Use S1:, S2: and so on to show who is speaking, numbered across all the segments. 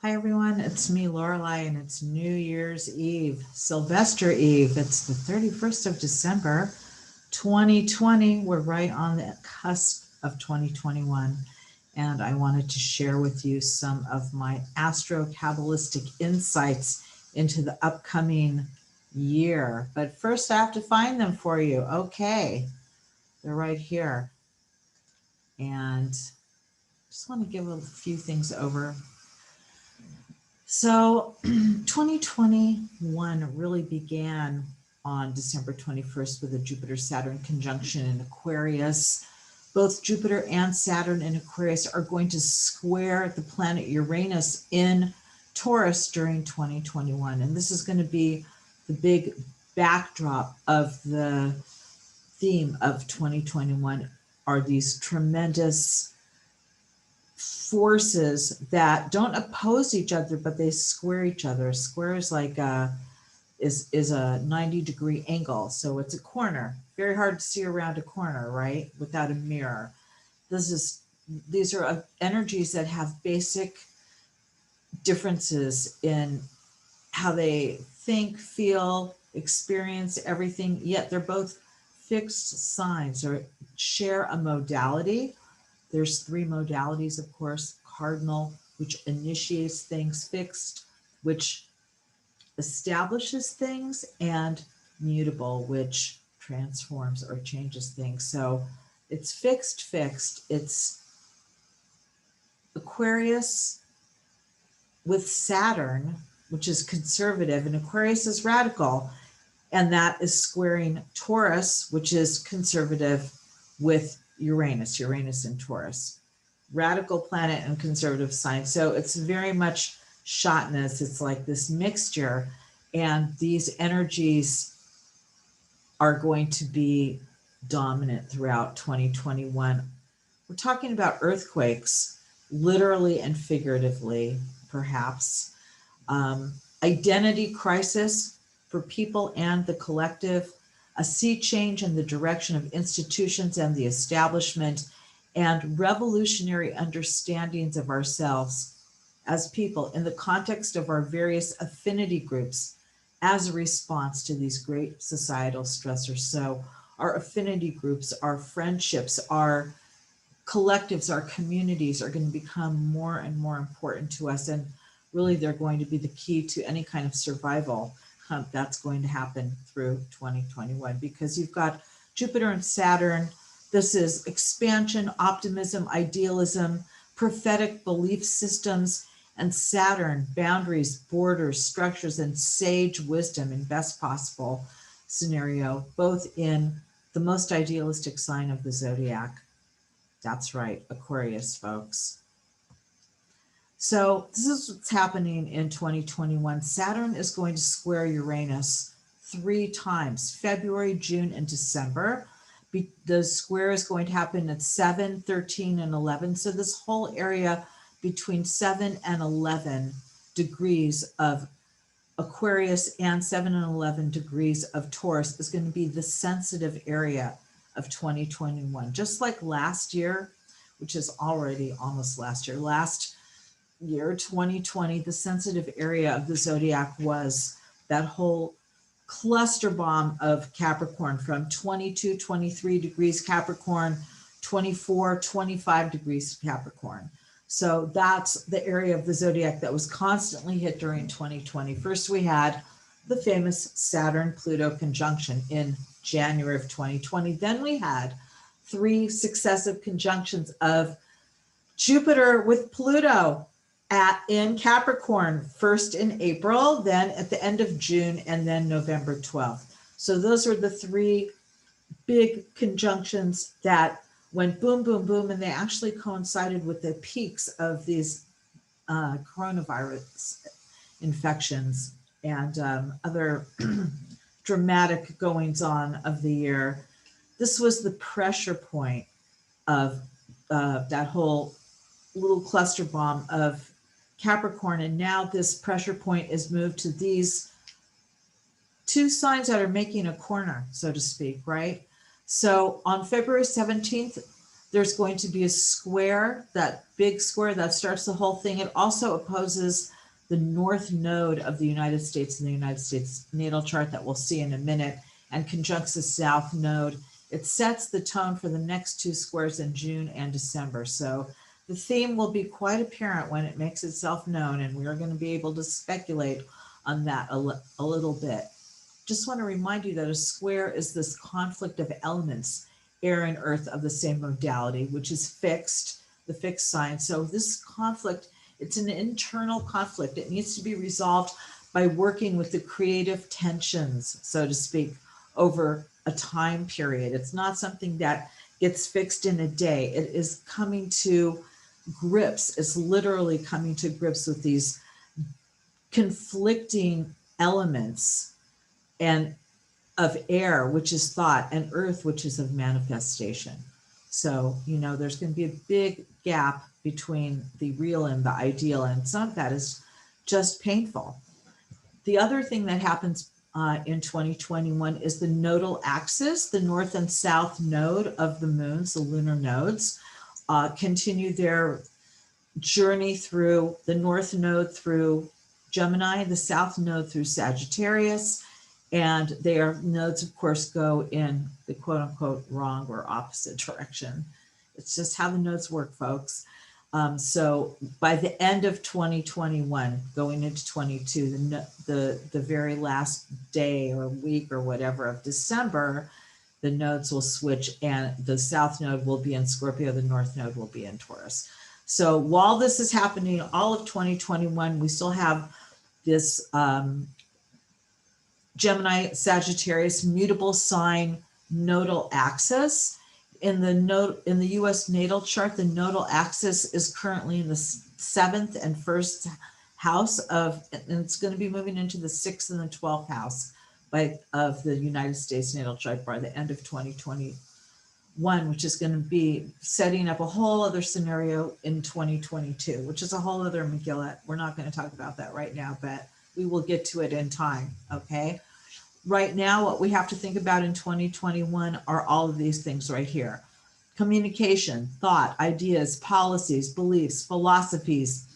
S1: Hi everyone, it's me Lorelai and it's New Year's Eve, Sylvester Eve. It's the 31st of December, 2020. We're right on the cusp of 2021 and I wanted to share with you some of my Astro-Kabbalistic insights into the upcoming year. But first I have to find them for you. Okay, they're right here. And just want to give a few things over. So 2021 really began on December 21st with a Jupiter-Saturn conjunction in Aquarius. Both Jupiter and Saturn in Aquarius are going to square the planet Uranus in Taurus during 2021. And this is going to be the big backdrop of the theme of 2021 are these tremendous forces that don't oppose each other, but they square each other. A square is like is a 90-degree angle, so it's a corner. Very hard to see around a corner, right? Without a mirror. These are energies that have basic differences in how they think, feel, experience everything, yet they're both fixed signs or share a modality. There's three modalities, of course: cardinal, which initiates things; fixed, which establishes things; and mutable, which transforms or changes things. So it's fixed. It's Aquarius with Saturn, which is conservative, and Aquarius is radical, and that is squaring Taurus, which is conservative, with Uranus in Taurus. Radical planet and conservative sign. So it's very much shotness. It's like this mixture, and these energies are going to be dominant throughout 2021. We're talking about earthquakes, literally and figuratively, perhaps. Identity crisis for people and the collective, a sea change in the direction of institutions and the establishment, and revolutionary understandings of ourselves as people in the context of our various affinity groups as a response to these great societal stressors. So our affinity groups, our friendships, our collectives, our communities are going to become more and more important to us. And really, they're going to be the key to any kind of survival that's going to happen through 2021, because you've got Jupiter and Saturn. This is expansion, optimism, idealism, prophetic belief systems, and Saturn, boundaries, borders, structures, and sage wisdom in best possible scenario, both in the most idealistic sign of the zodiac. That's right, Aquarius, folks. So this is what's happening in 2021. Saturn is going to square Uranus 3 times, February, June, and December. The square is going to happen at 7, 13, and 11. So this whole area between 7 and 11 degrees of Aquarius and 7 and 11 degrees of Taurus is going to be the sensitive area of 2021. Just like last year, which is already almost last year, 2020, the sensitive area of the zodiac was that whole cluster bomb of Capricorn from 22, 23 degrees Capricorn, 24, 25 degrees Capricorn. So that's the area of the zodiac that was constantly hit during 2020. First, we had the famous Saturn-Pluto conjunction in January of 2020. Then we had 3 successive conjunctions of Jupiter with Pluto in Capricorn, first in April, then at the end of June, and then November 12th. So those were the 3 big conjunctions that went boom, boom, boom, and they actually coincided with the peaks of these coronavirus infections and other dramatic goings on of the year. This was the pressure point of that whole little cluster bomb of Capricorn, and now this pressure point is moved to these 2 signs that are making a corner, so to speak, right? So on February 17th, There's going to be a square, that big square that starts the whole thing. It also opposes the north node of the United States in the United States natal chart that we'll see in a minute, and conjuncts the south node. It sets the tone for the next two squares in June and December. So the theme will be quite apparent when it makes itself known, and we are going to be able to speculate on that a little bit. Just want to remind you that a square is this conflict of elements, air and earth of the same modality, which is fixed, the fixed sign. So this conflict, it's an internal conflict. It needs to be resolved by working with the creative tensions, so to speak, over a time period. It's not something that gets fixed in a day. It is coming to grips. It's literally coming to grips with these conflicting elements, and of air, which is thought, and earth, which is of manifestation. So, there's going to be a big gap between the real and the ideal, and some of that is just painful. The other thing that happens in 2021 is the nodal axis, the north and south node of the moons, the lunar nodes, continue their journey through the north node through Gemini, the south node through Sagittarius, and their nodes, of course, go in the quote unquote wrong or opposite direction. It's just how the nodes work, folks. So by the end of 2021, going into 22, the very last day or week or whatever of December, the nodes will switch, and the south node will be in Scorpio, the north node will be in Taurus. So while this is happening, all of 2021, we still have this Gemini Sagittarius mutable sign nodal axis. In the US natal chart, the nodal axis is currently in the 7th and 1st house and it's going to be moving into the 6th and the 12th house of the United States natal chart by the end of 2021, which is going to be setting up a whole other scenario in 2022, which is a whole other Megillah. We're not going to talk about that right now, but we will get to it in time, okay? Right now, what we have to think about in 2021 are all of these things right here. Communication, thought, ideas, policies, beliefs, philosophies,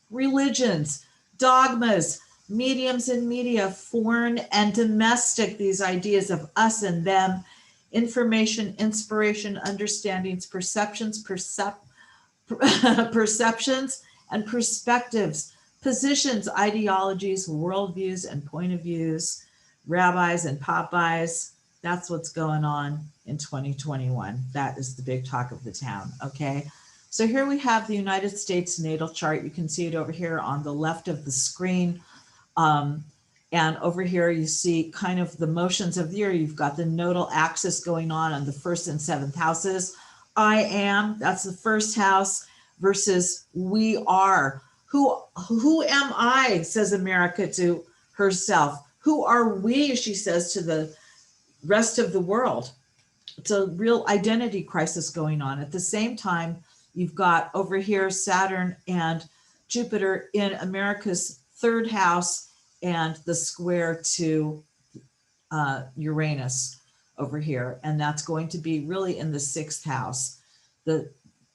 S1: religions, dogmas, mediums and media, foreign and domestic, these ideas of us and them, information, inspiration, understandings, perceptions, perceptions and perspectives, positions, ideologies, worldviews and point of views, rabbis and Popeyes. That's what's going on in 2021. That is the big talk of the town, okay? So here we have the United States natal chart. You can see it over here on the left of the screen. And over here you see kind of the motions of the year. You've got the nodal axis going on the 1st and 7th houses. I am, that's the 1st house, versus we are. Who am I, says America to herself. Who are we, she says to the rest of the world. It's a real identity crisis going on. At the same time, you've got over here Saturn and Jupiter in America's 3rd house and the square to Uranus over here. And that's going to be really in the 6th house, the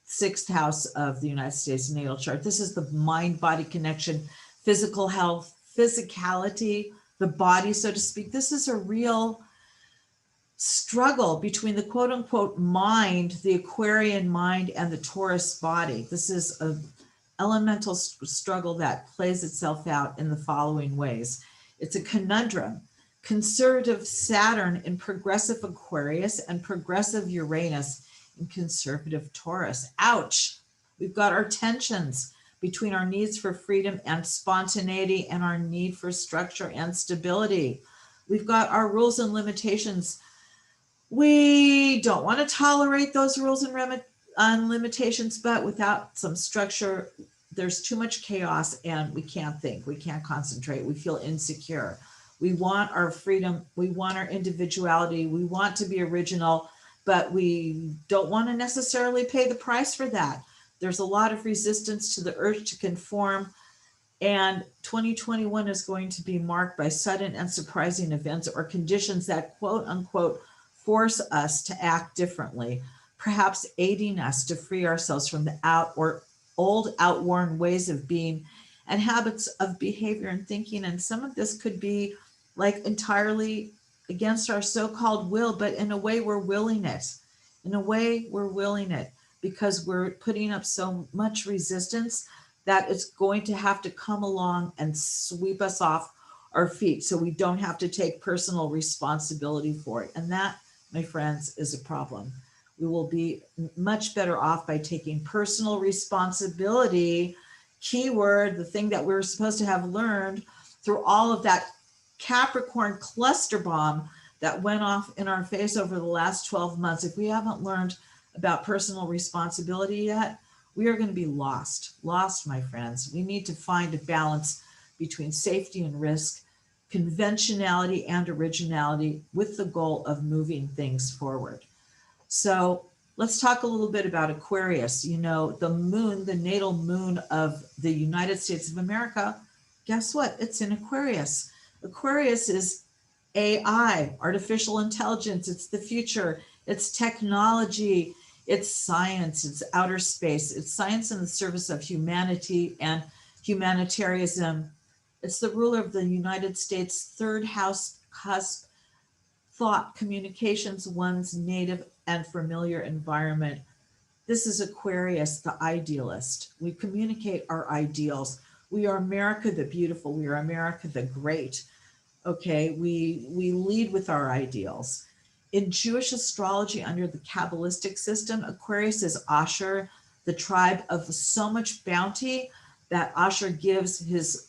S1: 6th house of the United States natal chart. This is the mind-body connection, physical health, physicality, the body, so to speak. This is a real struggle between the quote unquote mind, the Aquarian mind, and the Taurus body. This is an elemental struggle that plays itself out in the following ways. It's a conundrum. Conservative Saturn in progressive Aquarius and progressive Uranus in conservative Taurus. Ouch. We've got our tensions between our needs for freedom and spontaneity and our need for structure and stability. We've got our rules and limitations. We don't want to tolerate those rules and limitations, but without some structure, there's too much chaos and we can't think, we can't concentrate, we feel insecure. We want our freedom, we want our individuality, we want to be original, but we don't want to necessarily pay the price for that. There's a lot of resistance to the urge to conform, and 2021 is going to be marked by sudden and surprising events or conditions that quote unquote force us to act differently. perhaps aiding us to free ourselves from the old outworn ways of being and habits of behavior and thinking. And some of this could be like entirely against our so-called will, but in a way we're willing it. In a way we're willing it because we're putting up so much resistance that it's going to have to come along and sweep us off our feet so we don't have to take personal responsibility for it. And that, my friends, is a problem. We will be much better off by taking personal responsibility, keyword, the thing that we were supposed to have learned through all of that Capricorn cluster bomb that went off in our face over the last 12 months. If we haven't learned about personal responsibility yet, we are going to be lost, my friends. We need to find a balance between safety and risk, conventionality and originality, with the goal of moving things forward. So let's talk a little bit about Aquarius. You know, the moon, the natal moon of the United States of America, guess what? It's in Aquarius. Aquarius is AI, artificial intelligence. It's the future. It's technology. It's science. It's outer space. It's science in the service of humanity and humanitarianism. It's the ruler of the United States' third house cusp, thought, communications, one's native and familiar environment. This is Aquarius, the idealist. We communicate our ideals. We are America the beautiful. We are America the great. Okay, we lead with our ideals. In Jewish astrology, under the Kabbalistic system, Aquarius is Asher, the tribe of so much bounty that Asher gives his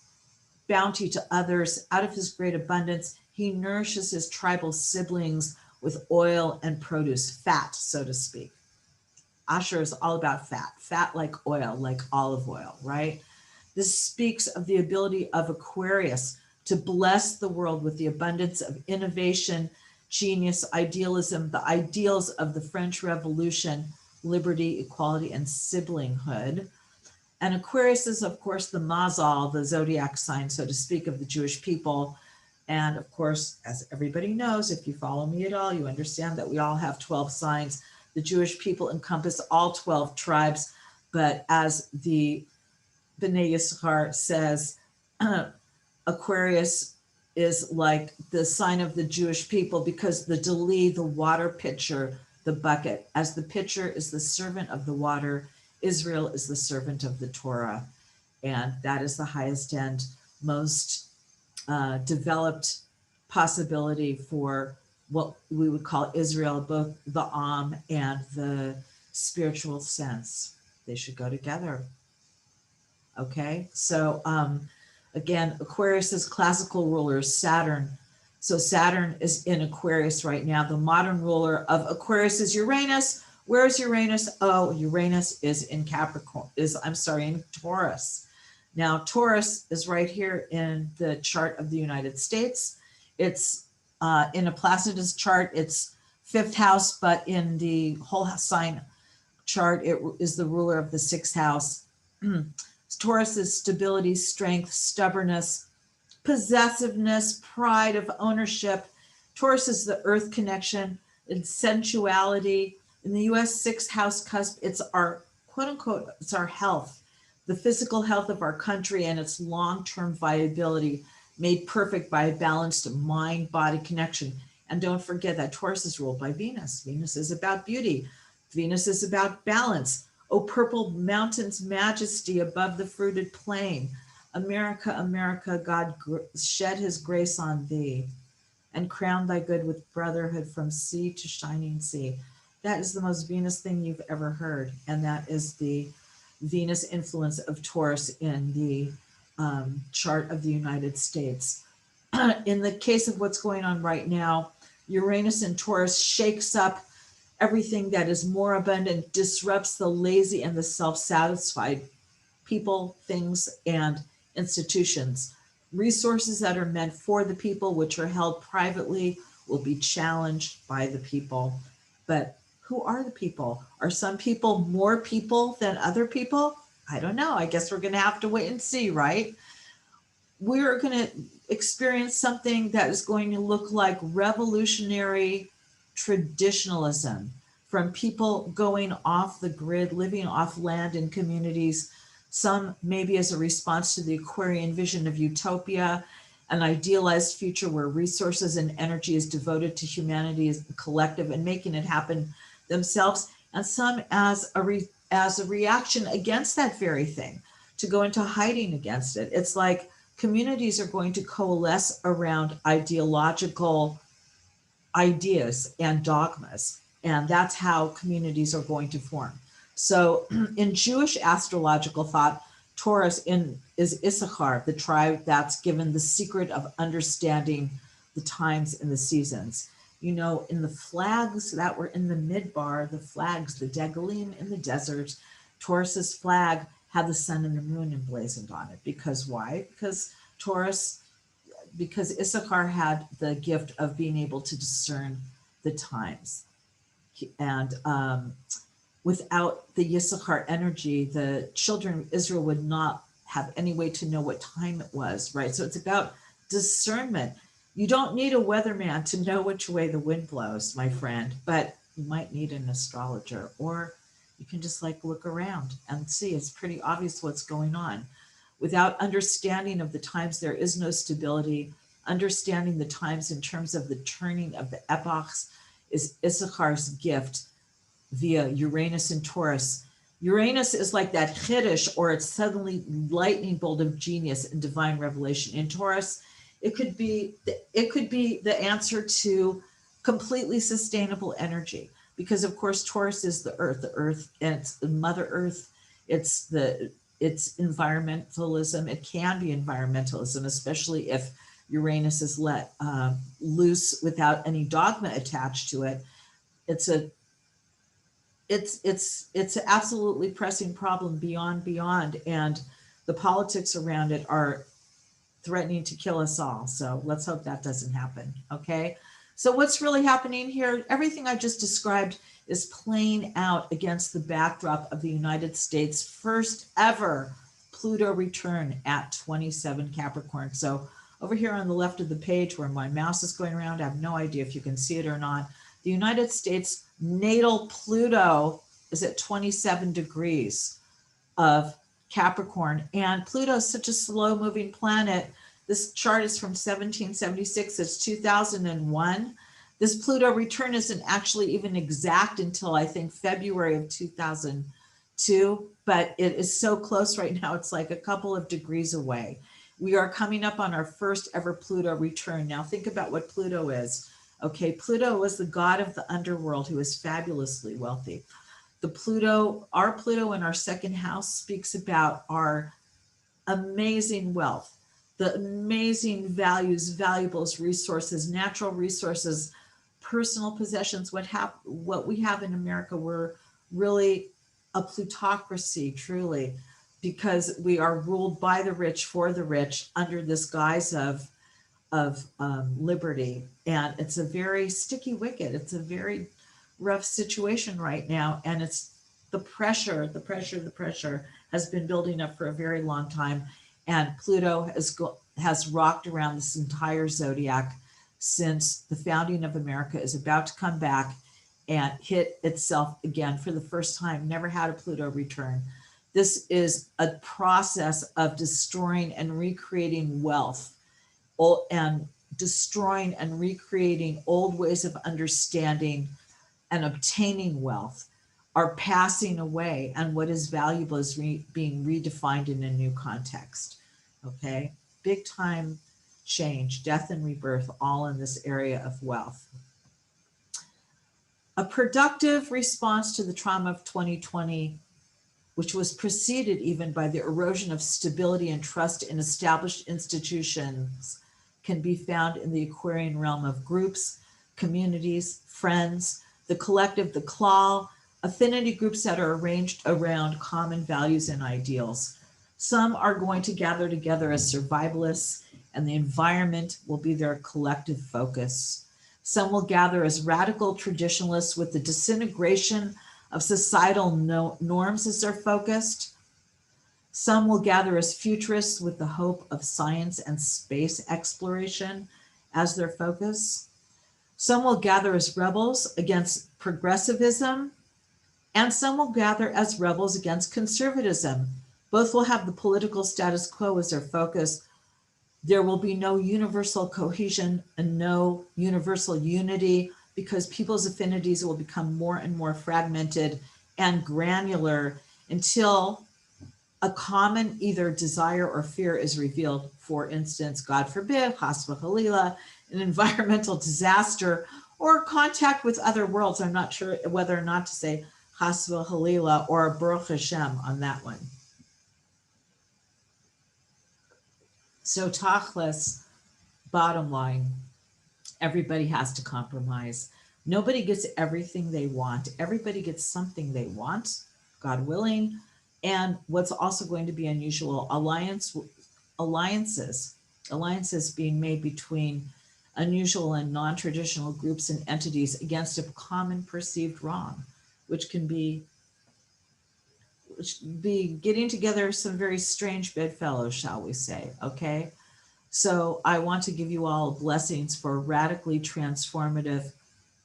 S1: bounty to others out of his great abundance. He nourishes his tribal siblings with oil and produce, fat, so to speak. Asher is all about fat like oil, like olive oil, right? This speaks of the ability of Aquarius to bless the world with the abundance of innovation, genius, idealism, the ideals of the French Revolution, liberty, equality, and siblinghood. And Aquarius is, of course, the mazal, the zodiac sign, so to speak, of the Jewish people. And of course, as everybody knows, if you follow me at all, you understand that we all have 12 signs. The Jewish people encompass all 12 tribes, but as the B'nai Yisachar says, Aquarius is like the sign of the Jewish people because the Dali, the water pitcher, the bucket, as the pitcher is the servant of the water, Israel is the servant of the Torah. And that is the highest end, most developed possibility for what we would call Israel, both the Am and the spiritual sense. They should go together. Okay, so again, Aquarius's classical ruler is Saturn. So Saturn is in Aquarius right now. The modern ruler of Aquarius is Uranus. Where's Uranus? Oh, Uranus is in in Taurus. Now, Taurus is right here in the chart of the United States. It's in a Placidus chart, it's fifth house, but in the whole sign chart, it is the ruler of the sixth house. Taurus is stability, strength, stubbornness, possessiveness, pride of ownership. Taurus is the earth connection and sensuality. In the US sixth house cusp, it's our quote unquote, it's our health, the physical health of our country and its long-term viability made perfect by a balanced mind-body connection. And don't forget that Taurus is ruled by Venus. Venus is about beauty. Venus is about balance. O purple mountains, majesty above the fruited plain. America, America, God shed his grace on thee and crown thy good with brotherhood from sea to shining sea. That is the most Venus thing you've ever heard. And that is the Venus influence of Taurus in the chart of the United States. In the case of what's going on right now, Uranus in Taurus shakes up everything that is more abundant, disrupts the lazy and the self-satisfied people, things, and institutions. Resources that are meant for the people, which are held privately, will be challenged by the people. But who are the people? Are some people more people than other people? I don't know. I guess we're going to have to wait and see, right? We're going to experience something that is going to look like revolutionary traditionalism from people going off the grid, living off land in communities, some maybe as a response to the Aquarian vision of utopia, an idealized future where resources and energy is devoted to humanity as a collective and making it happen themselves, and some as a reaction against that very thing, to go into hiding against it. It's like communities are going to coalesce around ideological ideas and dogmas, and that's how communities are going to form. So in Jewish astrological thought, Taurus is Issachar, the tribe that's given the secret of understanding the times and the seasons. You know, in the flags that were in the midbar, the flags, the Degalim in the desert, Taurus's flag had the sun and the moon emblazoned on it. Because why? Because Issachar had the gift of being able to discern the times. And without the Issachar energy, the children of Israel would not have any way to know what time it was, right? So it's about discernment. You don't need a weatherman to know which way the wind blows, my friend, but you might need an astrologer, or you can just like look around and see. It's pretty obvious what's going on. Without understanding of the times, there is no stability. Understanding the times in terms of the turning of the epochs is Issachar's gift via Uranus and Taurus. Uranus is like that chiddush, or it's suddenly lightning bolt of genius and divine revelation. In Taurus, it could be the answer to completely sustainable energy, because of course Taurus is the earth, and it's the Mother Earth. It's environmentalism. It can be environmentalism, especially if Uranus is let loose without any dogma attached to it. It's an absolutely pressing problem beyond, and the politics around it are threatening to kill us all. So let's hope that doesn't happen. Okay. So what's really happening here? Everything I just described is playing out against the backdrop of the United States' first ever Pluto return at 27 Capricorn. So over here on the left of the page where my mouse is going around, I have no idea if you can see it or not. The United States natal Pluto is at 27 degrees of Capricorn, and Pluto is such a slow moving planet. This chart is from 1776, it's 2001. This Pluto return isn't actually even exact until I think February of 2002, but it is so close right now, it's like a couple of degrees away. We are coming up on our first ever Pluto return. Now think about what Pluto is. Okay, Pluto was the god of the underworld who is fabulously wealthy. Our Pluto in our second house speaks about our amazing wealth, the amazing values, valuables, resources, natural resources, personal possessions. What we have in America, we're really a plutocracy, truly, because we are ruled by the rich for the rich under this guise of liberty. And it's a very sticky wicket. It's a very rough situation right now. And it's the pressure has been building up for a very long time. And Pluto has rocked around this entire zodiac since the founding of America is about to come back and hit itself again for the first time. Never had a Pluto return. This is a process of destroying and recreating wealth, and destroying and recreating old ways of understanding and obtaining wealth are passing away, and what is valuable is being redefined in a new context. Okay, big time change, death and rebirth, all in this area of wealth. A productive response to the trauma of 2020, which was preceded even by the erosion of stability and trust in established institutions, can be found in the Aquarian realm of groups, communities, friends, the collective, the klal, affinity groups that are arranged around common values and ideals. Some are going to gather together as survivalists, and the environment will be their collective focus. Some will gather as radical traditionalists with the disintegration of societal norms as their focus. Some will gather as futurists with the hope of science and space exploration as their focus. Some will gather as rebels against progressivism, and some will gather as rebels against conservatism. Both will have the political status quo as their focus. There will be no universal cohesion and no universal unity because people's affinities will become more and more fragmented and granular until a common either desire or fear is revealed. For instance, God forbid, Hasba Halila, an environmental disaster or contact with other worlds. I'm not sure whether or not to say Hasba Halila or Baruch Hashem on that one. So Tachlis, bottom line, everybody has to compromise. Nobody gets everything they want. Everybody gets something they want, God willing. And what's also going to be unusual, alliances being made between unusual and non-traditional groups and entities against a common perceived wrong, which can be getting together some very strange bedfellows, shall we say, okay? So I want to give you all blessings for a radically transformative,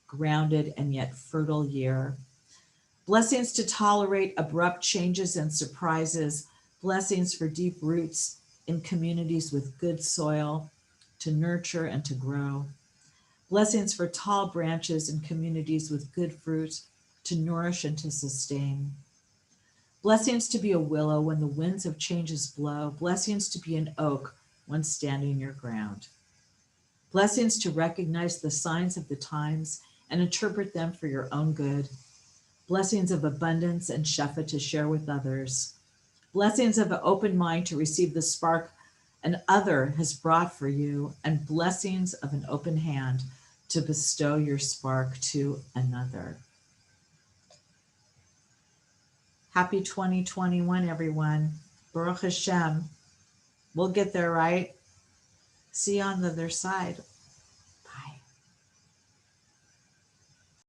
S1: grounded, and yet fertile year. Blessings to tolerate abrupt changes and surprises. Blessings for deep roots in communities with good soil to nurture and to grow. Blessings for tall branches in communities with good fruit to nourish and to sustain. Blessings to be a willow when the winds of changes blow. Blessings to be an oak when standing your ground. Blessings to recognize the signs of the times and interpret them for your own good. Blessings of abundance and shefa to share with others. Blessings of an open mind to receive the spark an other has brought for you, and blessings of an open hand to bestow your spark to another. Happy 2021, everyone. Baruch Hashem. We'll get there, right? See you on the other side.